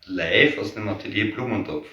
Leif, was nimmer til die Blumentopf?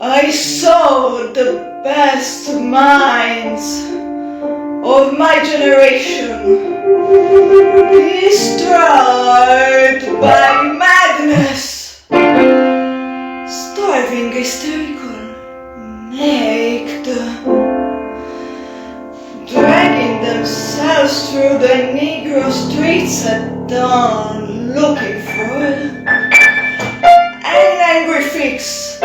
I saw the best minds of my generation destroyed by madness, starving, hysterical, naked, dragging themselves through the Negro streets at dawn, looking for an angry fix.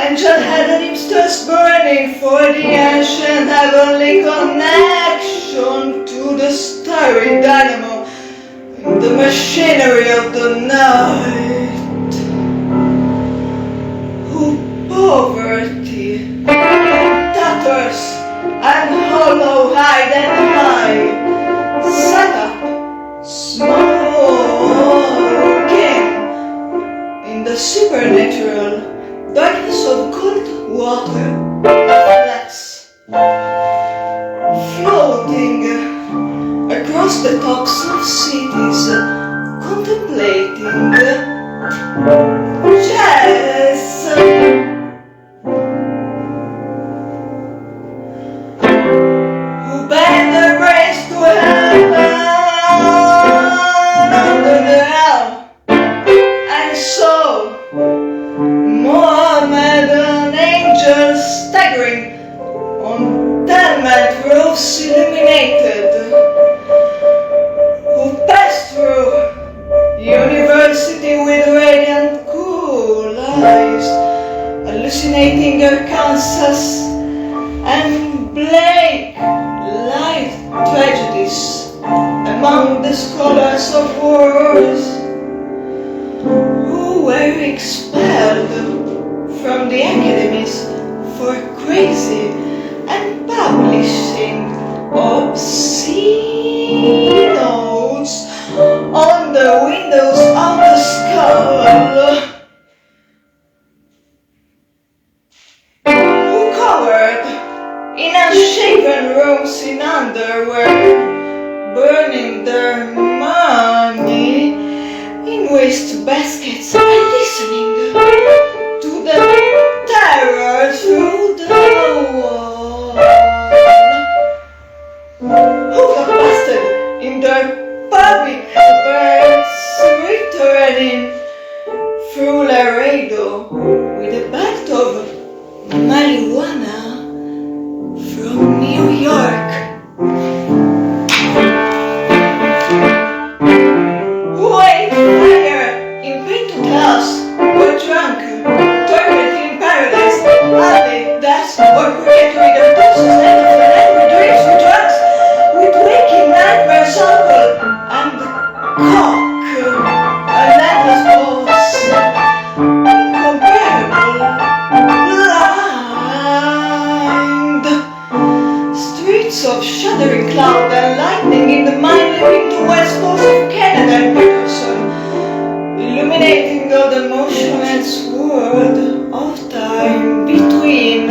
Angel-headed hipsters burning for the ancient heavenly connection to the starry dynamo in the machinery of the night. Who poverty, tatters, and hollow hide and high set up smoking in the supernatural darkness of cold water flats, floating across the tops of cities, contemplating jazz. Who bend their brains to heaven under the hell, and so Mohammedan angels staggering on tenement roofs illuminated, who passed through university with radiant cool eyes, hallucinating Arkansas and Blake light tragedies among the scholars of wars, who were expelled from the academies for crazy and publishing obscene notes on the windows of the skull, who covered in unshaven rooms in underwear, burning their money in waste baskets and listening to the terror through the wall, who got busted in their public beds, returning through Laredo with a bag of marijuana from New York, who ate fire in painted house, were drunk, tormented in paradise, happy, that's or purgatory, the doses and the angry dreams with drugs, with waking nightmares, alcohol, and cock, an endless boss, incomparable, blind, streets of shuddering cloud and lightning in the mind leaping to west coast of Canada and Peterson, illuminating all the motionless world of time between,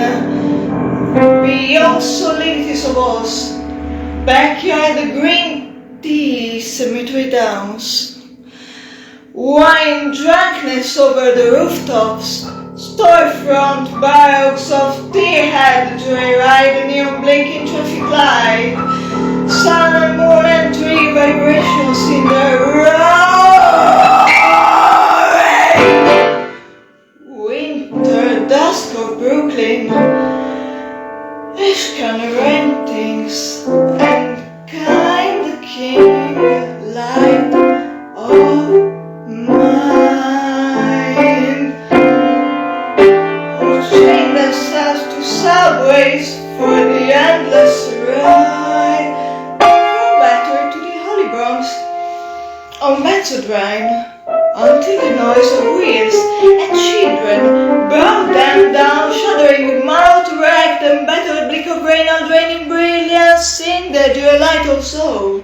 beyond solidities of us, backyard the green tea cemetery downs, wine drunkenness over the rooftops, storefront barracks of tear-head joyride, the neon blinking traffic light, sun and moon and tree vibrations in the roaring winter dusk of Brooklyn, Ashcan rentings, and kind king light of mine, who chain themselves to subways for the endless ride, from Battery to the Holy Bronx, on Benzodrine, until the noise of wheels and children brought them down, shuddering with mouth erect and battered blick of rain on draining brilliance in the dear light of soul.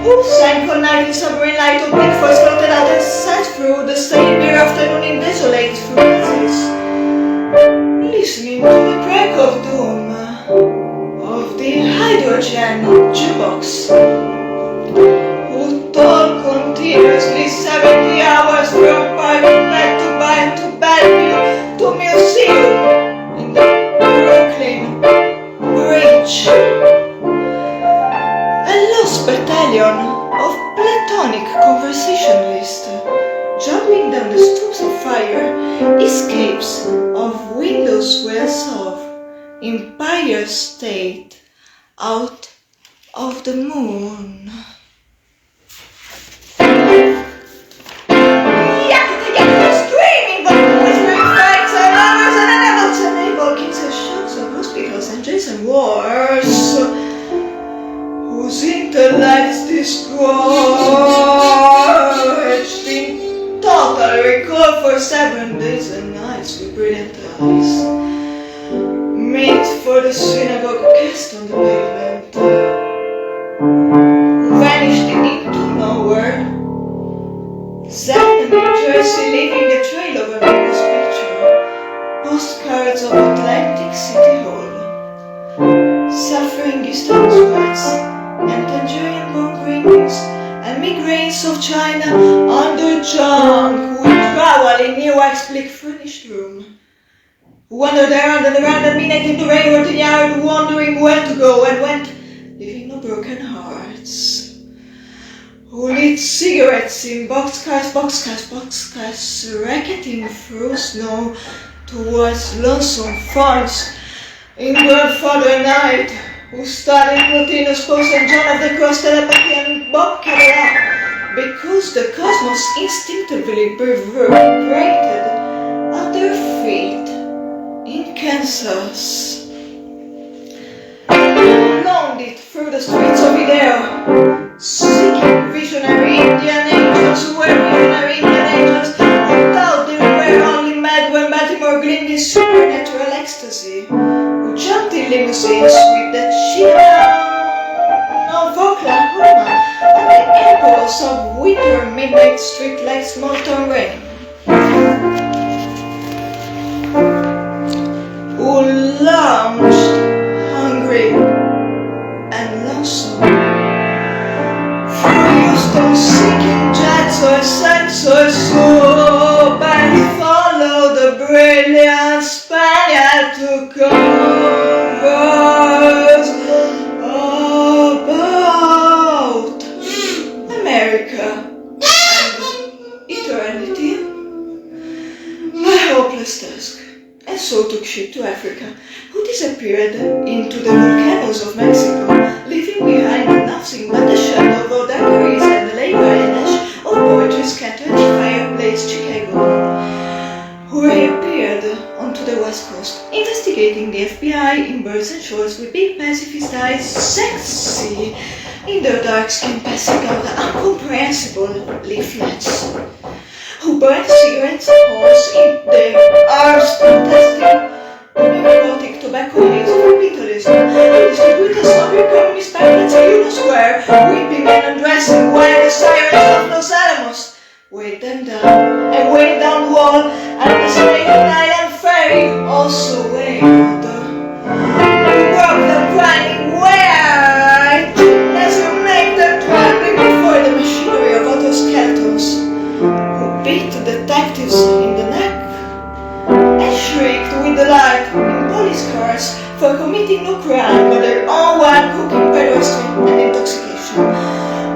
Who sank all night in submarine light of big force, floated out and sat through the same mere afternoon in desolate freezes, listening to the crack of doom of the hydrogen jukebox, who told continuously 70 hours from parking bed to Bellevue to museum in the Brooklyn Bridge. A lost battalion of platonic conversationalists, jumping down the stoops of fire, escapes of windows wells of Empire State out of the moon. Screaming, but whispering fights and lovers and adults and able kings and shocks of hospitals and jails and wars, whose intellects disgorged in total recall for 7 days and nights with brilliant eyes, meet for the synagogue cast on the pavement, vanished into nowhere, Zen and Jersey leaving a trail of a Venus picture, postcards of Atlantic City Hall, suffering Eastern sweats, and tangerine bone cravings, and migraines of China under junk, who travel in New York's bleak furnished room, who wandered around and around at midnight in the rain or the yard, wondering where to go and went, leaving no broken hearts, who lit cigarettes in boxcars, racketing through snow towards lonesome farms in grandfather night, who studied Plotinus, Post and John of the Cross, telepathy and Bob Kabbalah, because the cosmos instinctively vibrated at their feet in Kansas. Longed it through the streets of Idea, seeking visionary Indian angels who were visionary Indian angels, who thought they were only mad when Baltimore gleamed in supernatural ecstasy, who jumped in limousines with the children of Oklahoma and the echoes of winter midnight street like small town rain, who lounged hungry and lonesome through Houston, seeking jets or sex or soap, and follow the brilliant Spaniard to converse about America and eternity. A hopeless task, and so took ship to Africa, who disappeared into the volcanoes of Mexico, leaving behind nothing but the shadow of daiquiris and the labor and ash of poetry scattered in fireplace Chicago, who reappeared onto the West Coast, investigating the FBI in birds and shorts with big pacifist eyes, sexy in their dark skin, passing out incomprehensible leaflets, who burned cigarettes holes in their arms, protesting narcotic tobacco leaves for capitalism, and distributors of your communist pamphlets in Union Square, weeping and undressing while the sirens of Los Alamos weighed them down, and weighed down the wall, and the Staten Island ferry also wailed. We broke them crying, where? As you make them trembling before the machinery of autoskeletons, beat detectives in the neck, and shrieked with delight in police cars for committing no crime but their own wine-cooking pedestry and intoxication,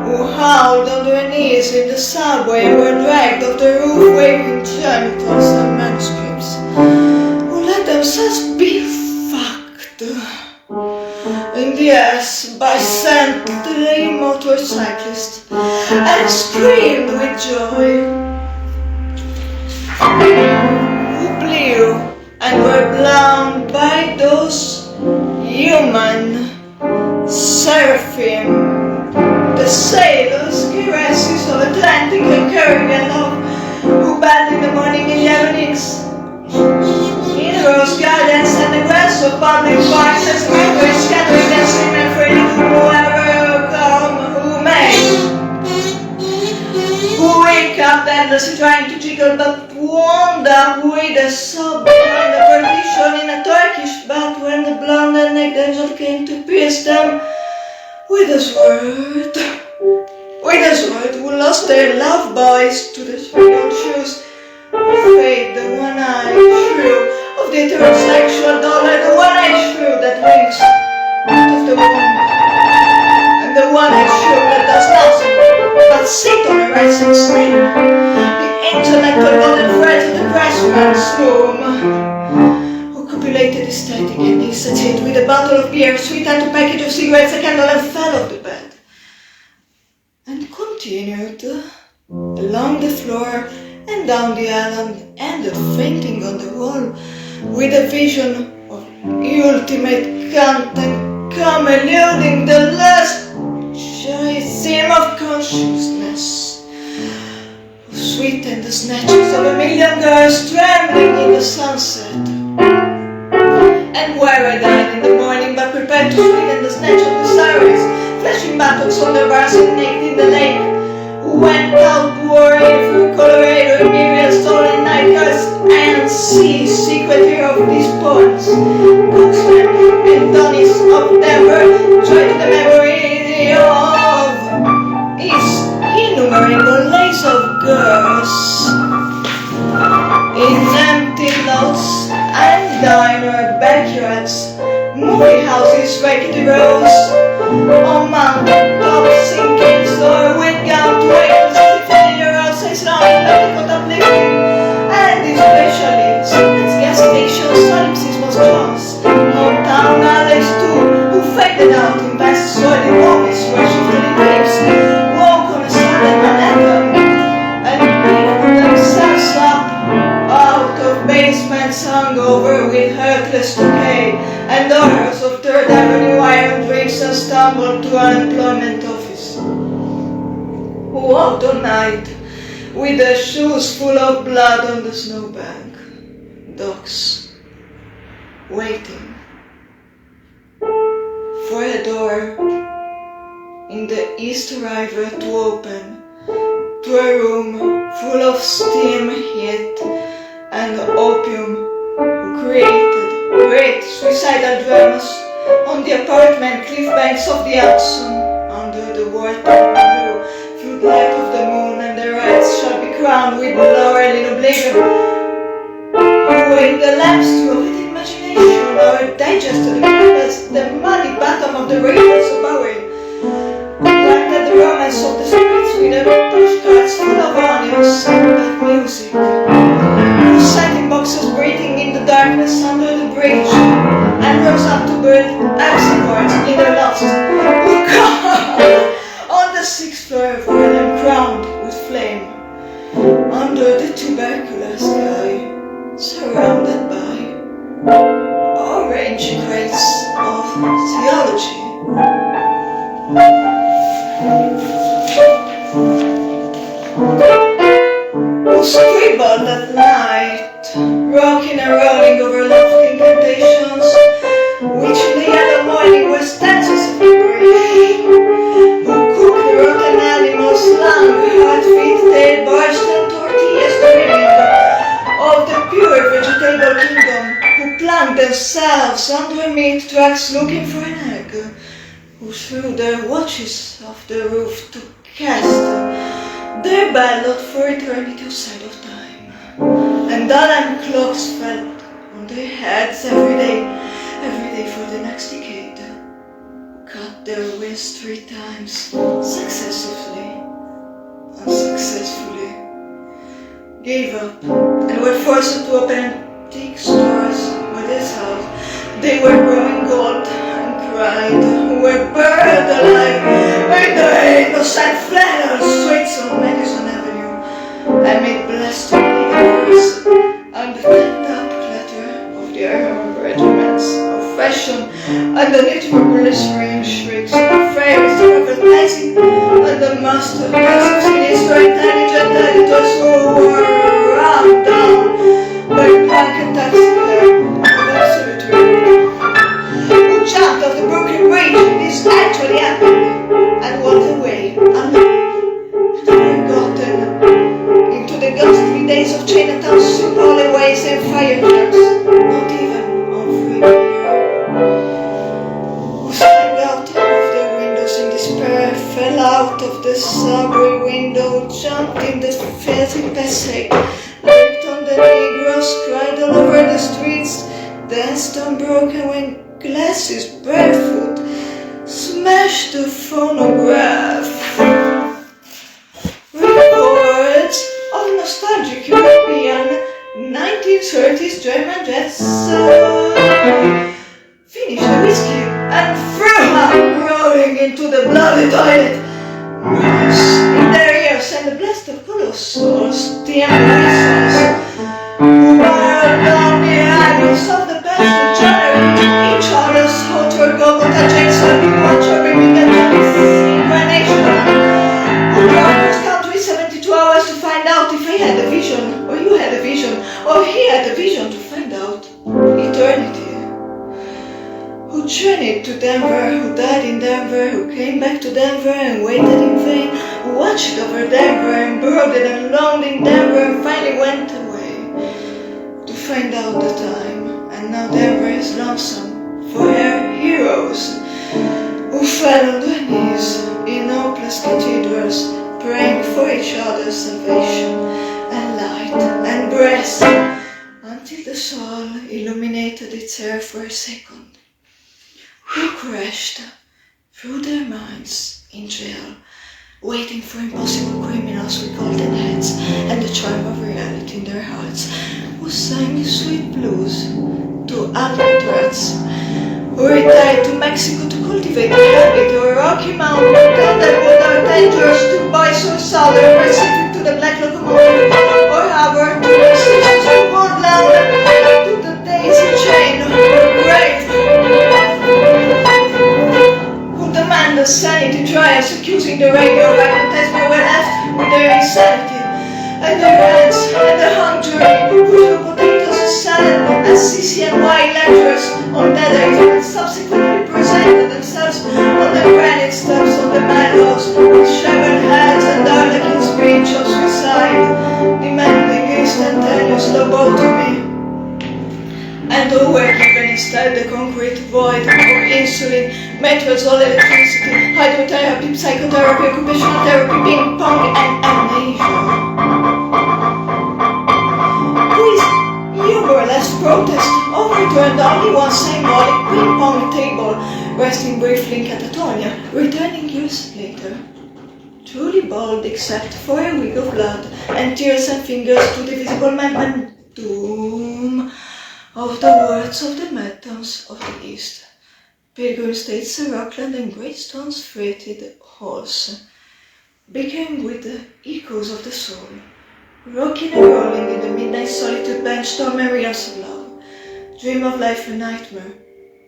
who howled on their knees in the subway and were dragged off the roof waving genitals and manuscripts, who let themselves be fucked in the ass by saintly motorcyclists and screamed with joy, who blew and were blown by those human seraphim, the sailors' caresses of Atlantic and Caribbean love, who band in the morning in the evenings, in rose gardens and the grass of public parks as members scattering and screaming afraid of whoever come who may, who wake up endlessly trying to jiggle but wound up with a sob behind the partition in a Turkish bath when the blonde and necked angel came to pierce them with a sword, who lost their love boys to the sprinkled shoes of fate, the one-eyed shrew of the heterosexual dollar, the one-eyed shrew that winks out of the womb, and the one-eyed shrew that does nothing but sit on a rising snake, the intellectual golden thread of the craftsman's loom, who copulated his static and he sat it with a bottle of beer, sweetened a package of cigarettes, a candle, and fell off the bed, and continued along the floor and down the aisle and ended fainting on the wall with a vision of ultimate content come eluding the last theme of consciousness, who sweetened the snatches of a million girls trembling in the sunset, and where died in the morning but prepared to sweeten the snatch of the sirens, flashing battles on their bars and naked in the lake, who went out warring through Colorado and myriad stolen night cars and secret hero of these poems, Coxman and Donis of Denver, joy to the memory of his innumerable lace of girls in empty lots and diner backyards, movie houses, raggedy rows, on mountain tops, sinking store, with gown to wait to 15-year-old says now in petticoat uplifting, and especially secrets, gas stations, solipsismos jobs, hometown alleys too, who faded out in vast sordid movies where shifted grapes, woke on a sudden Manhattan, and picked themselves up out of basements hung over with hurtless decay and horrors of Third Avenue iron drinks and stumbled to unemployment office, who walked all night with their shoes full of blood on the snowbank, docks, waiting for a door in the East River to open to a room full of steam, heat, and opium, who created great suicidal dramas on the apartment cliff banks of the Hudson, under the wartime blue floodlight of the moon, and their rights shall be crowned with laurel in oblivion, who in the lamps of it imagination or digested the muddy bottom of the ravens of Bowery, wiped at the romance of the streets with a postcards full of onions and bad music, who sat in boxes breathing in the darkness under the bridge, and rose up to burn harpsichords in their lofts, who called on the 6th floor for them crowned with flame, under the tubercular sky, surrounded by orange crates of theology. Who scribbled at night, rocking and rolling over lofty incantations, which in the yellow morning were stanzas of gibberish, who cooked the rotten animals, lung, heart, feet, tail, borscht, and tortillas, dreaming of the pure vegetable kingdom, who plunged themselves under meat trucks looking for an egg, who threw their watches off the roof to cast Their ballot for eternity outside of time. And alarm clocks fell on their heads every day for the next decade. Cut their wrists 3 times, successively, unsuccessfully, gave up, and were forced to open antique stores with this house. They were growing old and cried, were burned alive in the innocent flannel streets of Madison Avenue, amid blasphemy errors and the pent-up clatter of the Arab regiments of fashion and the newspaper whispering shrieks of fairies advertising and the masterpiece of sinister intelligent editors who were run down by drunken taxi cab and observatory, who jumped off the Brooklyn Bridge. This actually happened, and walked away unmoved and forgotten into the ghostly days of Chinatown's simple alleyways and fire trucks, not even on free who sprang out of their windows in despair, fell out of the subway window, jumped in the filthy passage, leaped on the Negroes, cried all over the streets, danced unbroken when glasses barefoot, smashed the phonograph. Records of nostalgic European 1930s German jazz. Finished the whiskey and threw up, rolling into the bloody toilet. Noise in their ears and the blast of colossal steam whistles. Who whirled down the alleys of the best January, each other's hotter Gogota Jackson, Watcher Birmingham, Vernissage. Who drove cross country 72 hours to find out if I had a vision, or you had a vision, or he had a vision to find out eternity. Who journeyed to Denver, who died in Denver, who came back to Denver and waited in vain, who watched over Denver and brooded and longed in Denver and finally went away to find out the time. And now Denver is lonesome for her heroes who fell on their knees in hopeless cathedrals, praying for each other's salvation and light and breath until the soul illuminated its air for a second. Who crashed through their minds in jail, waiting for impossible criminals with golden heads and the charm of reality in their hearts, who sang sweet blues to Alcatraz, who retired to Mexico to cultivate a habit, or Rocky Mountain to tell them what are dangerous to buy suicide or Pacific to the black locomotive, or Harvard to the sisters to Woodland to the daisy chain or grave. Who demanded sanity trials, accusing the radio of advertisement, were left with their insanity and their hands and the hung jury, who threw potatoes and salad and CCNY lectures on dead and subsequently presented themselves on the granite steps of the madhouse with shaven heads and harlequin speech of suicide, demanding instantaneous lobotomy. And who were given instead the concrete void or insulin, metrazole, electricity, hydrotherapy, psychotherapy, occupational therapy, ping pong, and amnesia. Who is humorless protest overturned only one symbolic ping pong table, resting briefly in catatonia, returning years later, truly bald except for a wig of blood and tears and fingers to the visible madman doom of the words of the Madtowns of the East, Pilgrim States, Rockland, and Greystone's freighted halls, began with the echoes of the soul, rocking and rolling in the midnight solitude bench storm and realms of love, dream of life a nightmare,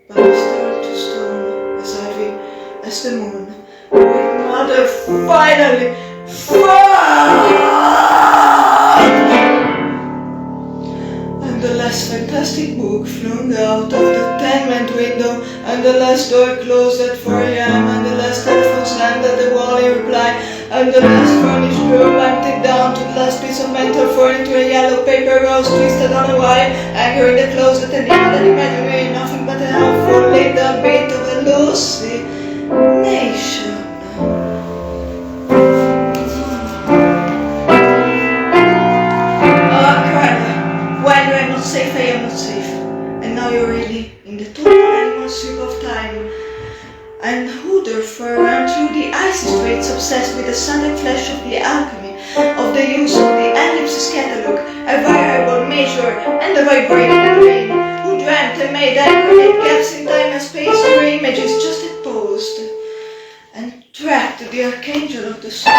but stone to stone, as ivy as the moon, with mother finally the last fantastic book flung out of the tenement window, and the last door closed at 4 a.m., and the last telephone slammed at the wall in reply, and the last furnished room emptied down to the last piece of metal thrown into a yellow paper rose twisted on a wire, anchor in the closet, and even an imaginary nothing but a handful laid the beat of a hallucination. obsessed with the sudden flash of the alchemy, of the use of the ellipsis catalog, a variable measure, and the vibrating brain, who dreamt and made accurate gaps in time and space where images just had paused, and tracked the archangel of the soul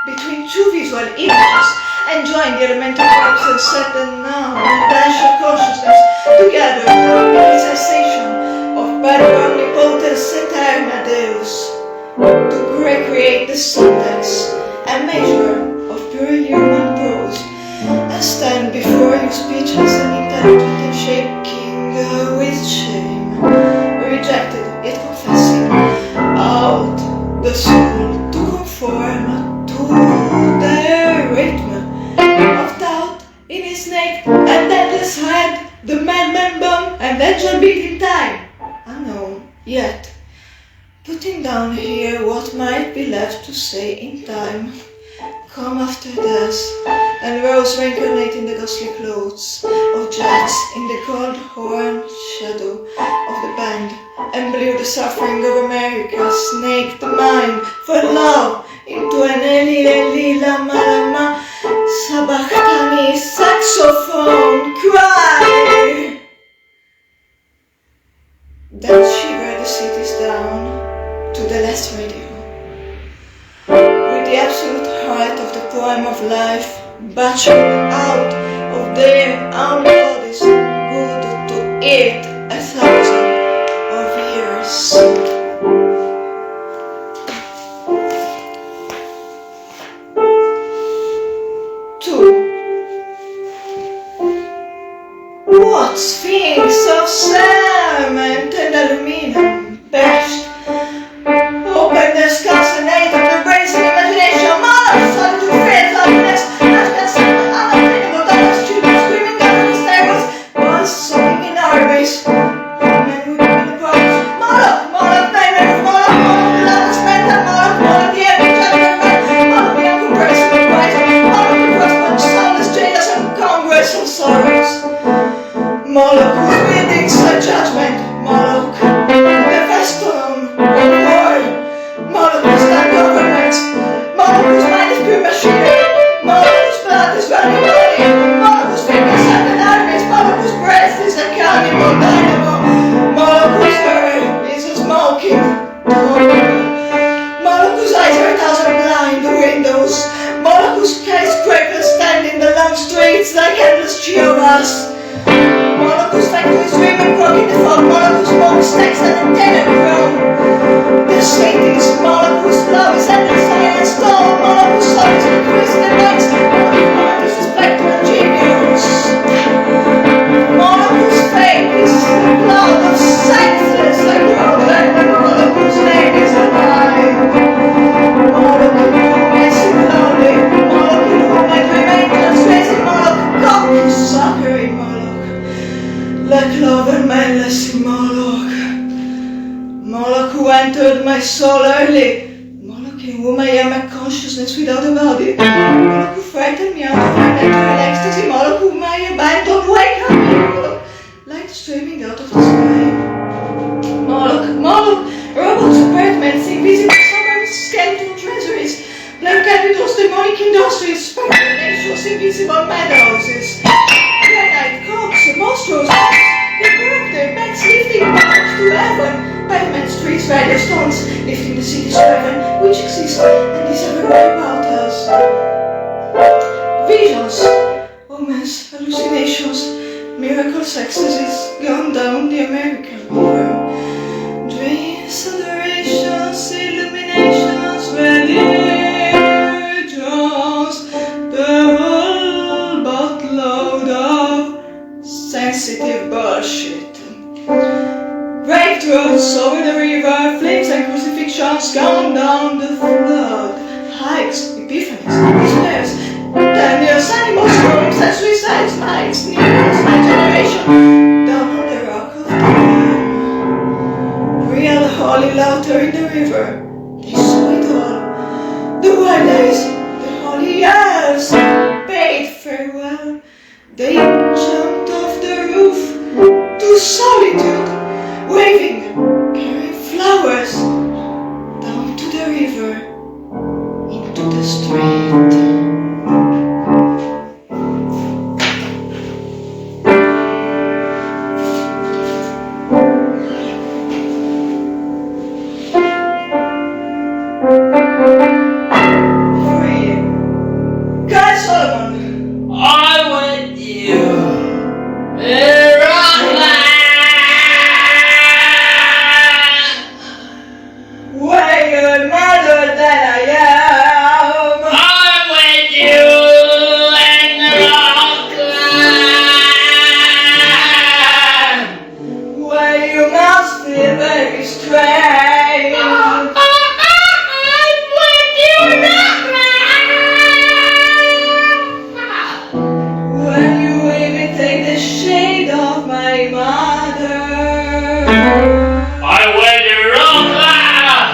between two visual images, and joined the elemental verbs and set them now in a dash of consciousness together with the sensation of better omnipotence eterna Deus, to recreate the syntax and measure of pure human prose, and stand before you speechless and intelligent and shaking with shame, rejected yet confessing out the soul to conform to the rhythm of doubt in his naked and endless head, the madman bomb and angel beat in time, unknown yet, putting down here what might be left to say in time, come after death, and rose reincarnate in the ghostly clothes of jets in the cold horn shadow of the band, and blew the suffering of America, snaked the mind for love into an Eli lama lama sabachthani saxophone cry. Then shiver the cities down to the last radio, with the absolute heart of the poem of life butchered out of their own bodies, good to eat 1,000 of years. What sphinx of cement and aluminum bashed open the skulls and ate of the brains and imagination, monarchs started to fade like next, unobtainable dollars, children screaming out of stairways, boys sobbing in armies, men weeping in the parks. Moloch, nightmare of Moloch, the loudest mental Moloch, the every judgment man, Moloch the uncompressed with Christ, Moloch the cross-punched soulless jailers and congress of sorrows. Moloch whose wieldings are judgment, Moloch, the veston of war, Moloch whose done governments, Moloch whose mind is pure machinery, Moloch whose blood is running body, Moloch whose fingers have an armies, Moloch whose breath is a cannibal dynamo, Moloch whose hair is a smoking tomb, Moloch whose eyes are 1,000 blind windows, Moloch whose skyscrapers stand in the long streets like endless Jehovah's, Moloch whose factories dream and croak in the fog, Moloch whose smokestacks and antenna grow. The Satan's Moloch whose love is endless iron and stone, Moloch whose soul is increased in lights, Moloch whose heart is a spectre of genius, Moloch whose fate is the blood of senseless and grown, and Moloch whose name is alive, Moloch in whom I sit lonely, Moloch in whom I dream angels raising, Moloch cock-suckering Moloch. Like love and manless Moloch, Moloch who entered my soul early, Moloch in whom I am a consciousness without a body, Moloch who frightened me out of my natural ecstasy, Moloch whom I abandoned, wake up, Moloch, light streaming out of the sky, Moloch, robots, apartments, invisible suburbs, skeleton treasuries, black capitals, demonic industries, spectral nations, invisible madhouses, granite, cokes, monstrous, the character, beds lifting mountains to heaven, pavements, trees, rider stones, lifting the cities to heaven, which exist and is everywhere about us. Visions, omens, hallucinations, miracles, ecstasies, gone down the American river. Dreams, adorations, illuminations, religions, the whole boatload of sensitive bullshit. Breakthroughs over the river, flames and crucifixions gone down the flood. Hikes, epiphanies, despairs, dangers, animals, storms and suicides, minds, news, my generation, down on the rock of time. Real holy laughter in the river, they saw it all. The wild eyes, the holy eyes, bade farewell. They jumped off the roof to solitude, waving, carrying flowers down to the river. Solomon. I want you in Rockland. Where you're madder than I am. I'm with you in Rockland. Where you must feel very strange. I'm with you in Rockland. When you imitate the shade of my mother. I'm with you in Rockland.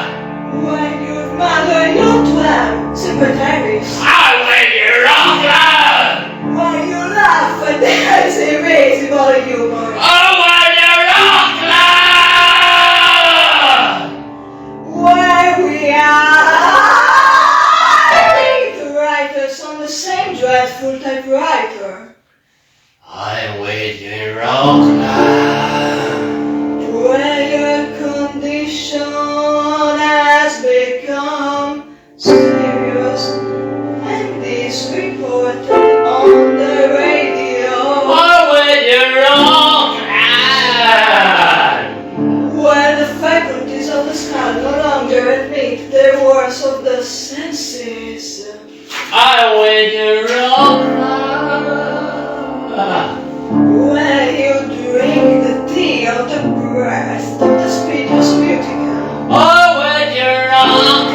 When you've murdered your 12 secretaries. I'm with you in Rockland. When you laugh at this invisible humor. I'm with you in Rockland. Where we are the writers on the same dreadful typewriter. I'm with you in Rockland. Where your condition has become serious and is reported on the radio. I'm with you in Rockland. Where the faculties of the skull no longer admit the worst of the senses. I'm with you in Rockland. Where you drink the tea of the breast of the speedious Mutica. I'm with you in Rockland.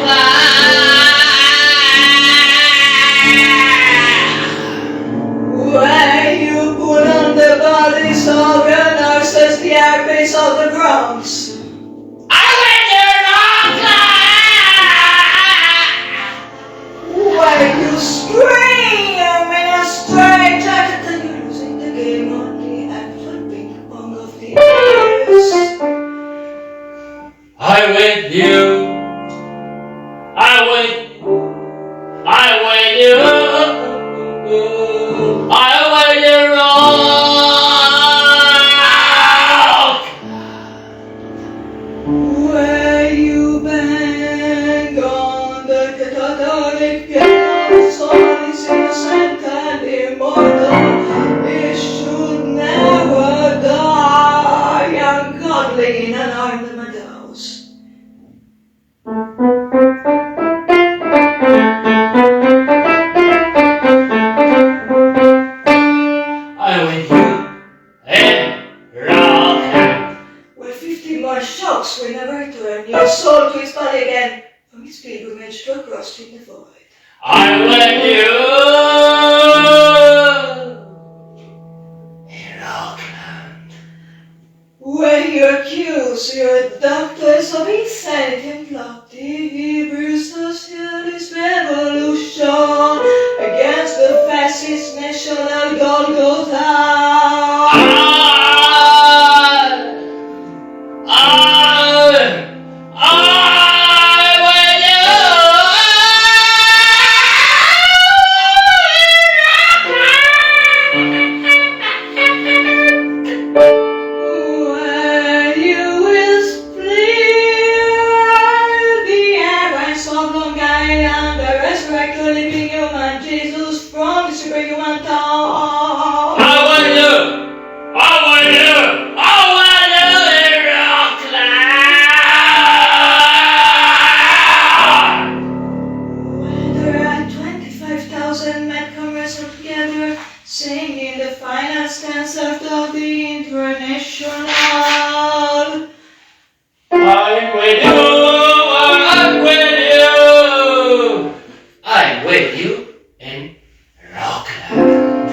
Where you put on the bodies of your nurses the airbase of the Bronx. I'm with you in Rockland. Where you scream in a straight jacket and you're losing the game on the actual ping pong of the ears. I'm with you. I'm with you. I'm with you. I'm with you in Rockland. Where you bang on the catatonic piano, soul is innocent and immortal. It should never die, ungodly in an armed meadows. I'm with you in Rockland. Where 50 more shocks will never return your soul to its body again from its pilgrimage to a cross in the void. I'm with you in Rockland. Where you accuse your doctors of insanity and plot the Hebrew socialist revolution against the fascist national Golgotha. Where you will split the airways of Long Island and resurrect the living human Jesus from the superhuman tongue. When there are 25,000 men come wrestle together, singing the final stanza of the International. I'm with you. I'm with you in Rockland.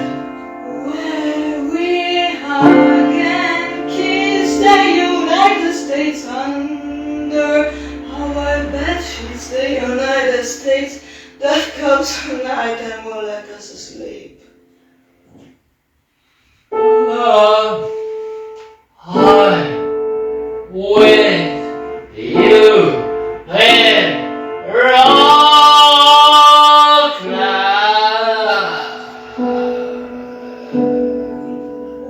Where we hug and kiss the United States under our bedsheets, the United States that comes tonight and will let us asleep. I'm with you in Rockland.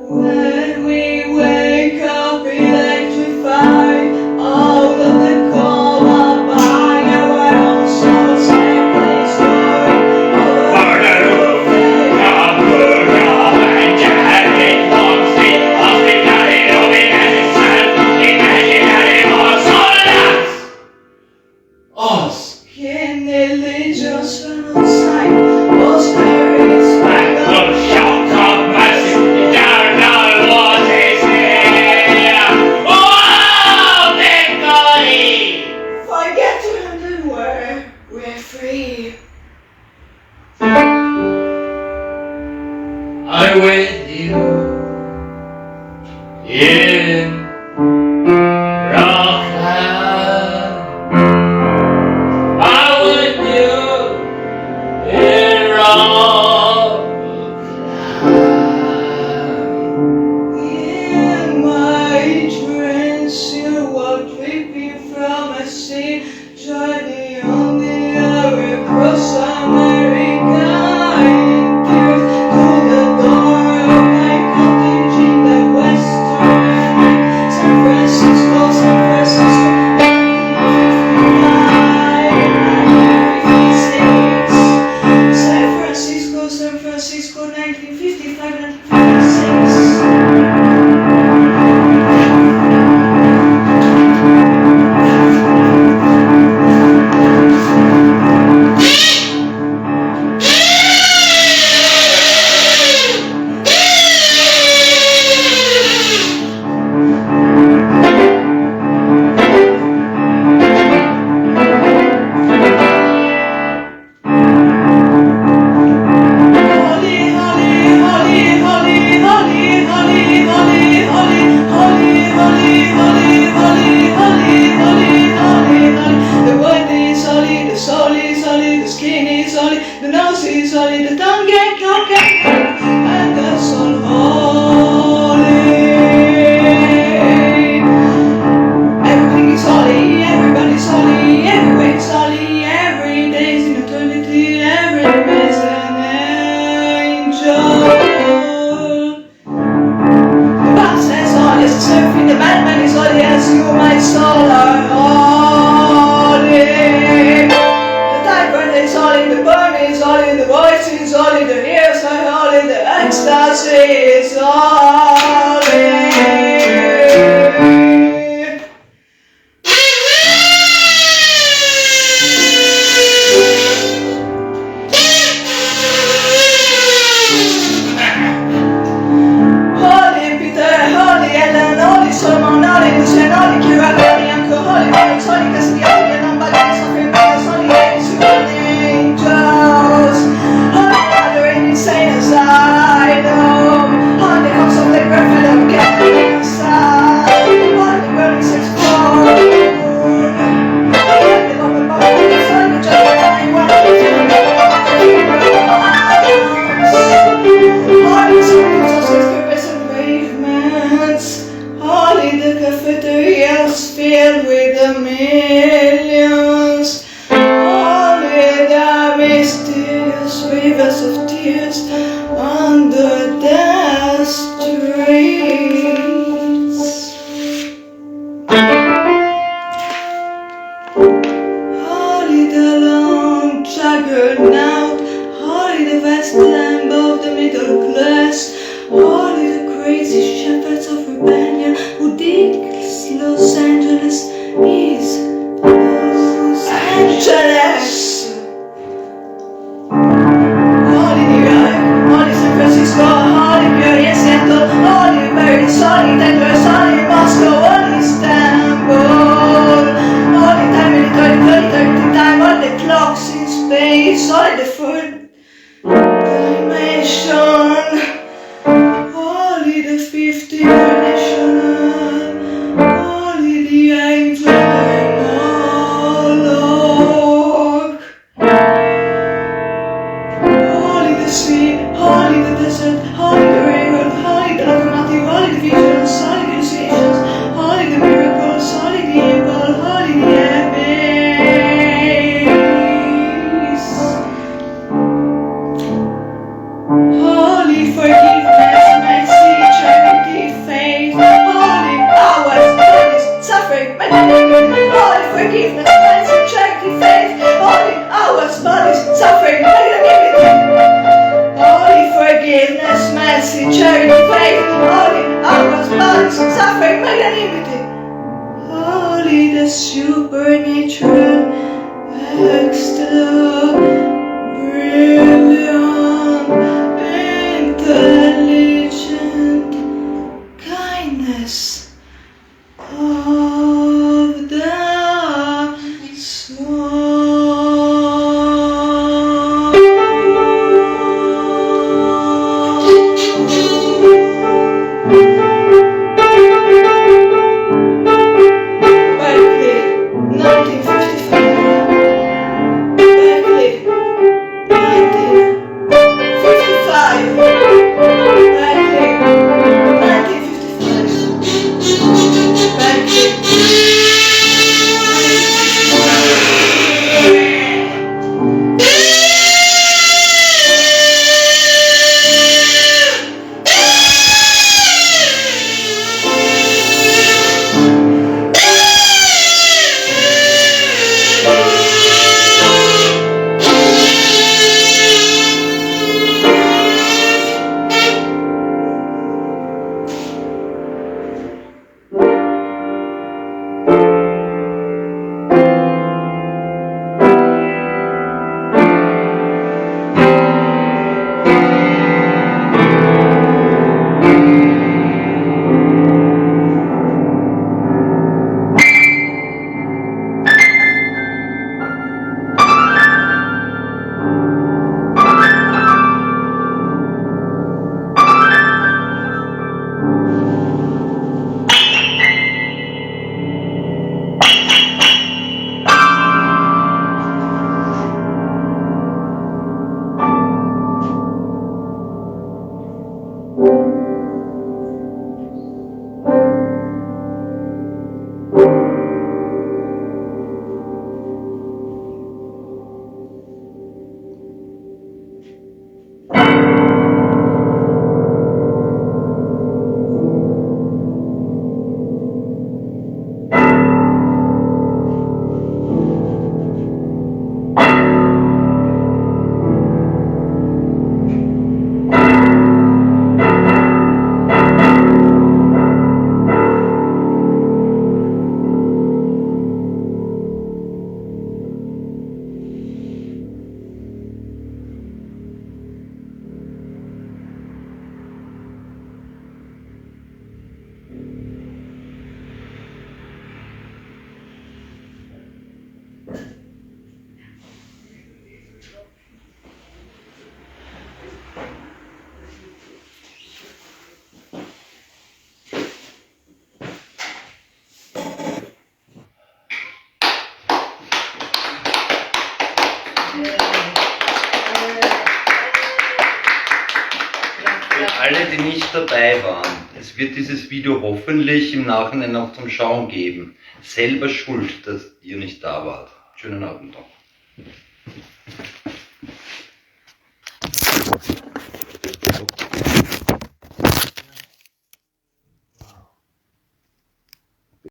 When we wake up electrified out of the coma by our own souls and place I with you in Rockland. I with you in Rockland. In my dreams, you walked with me from a sea, journey on the air across America. San Francisco, 1955, 1955. alle, die nicht dabei waren, es wird dieses Video hoffentlich im Nachhinein noch zum Schauen geben. Selber schuld, dass ihr nicht da wart. Schönen Abend noch.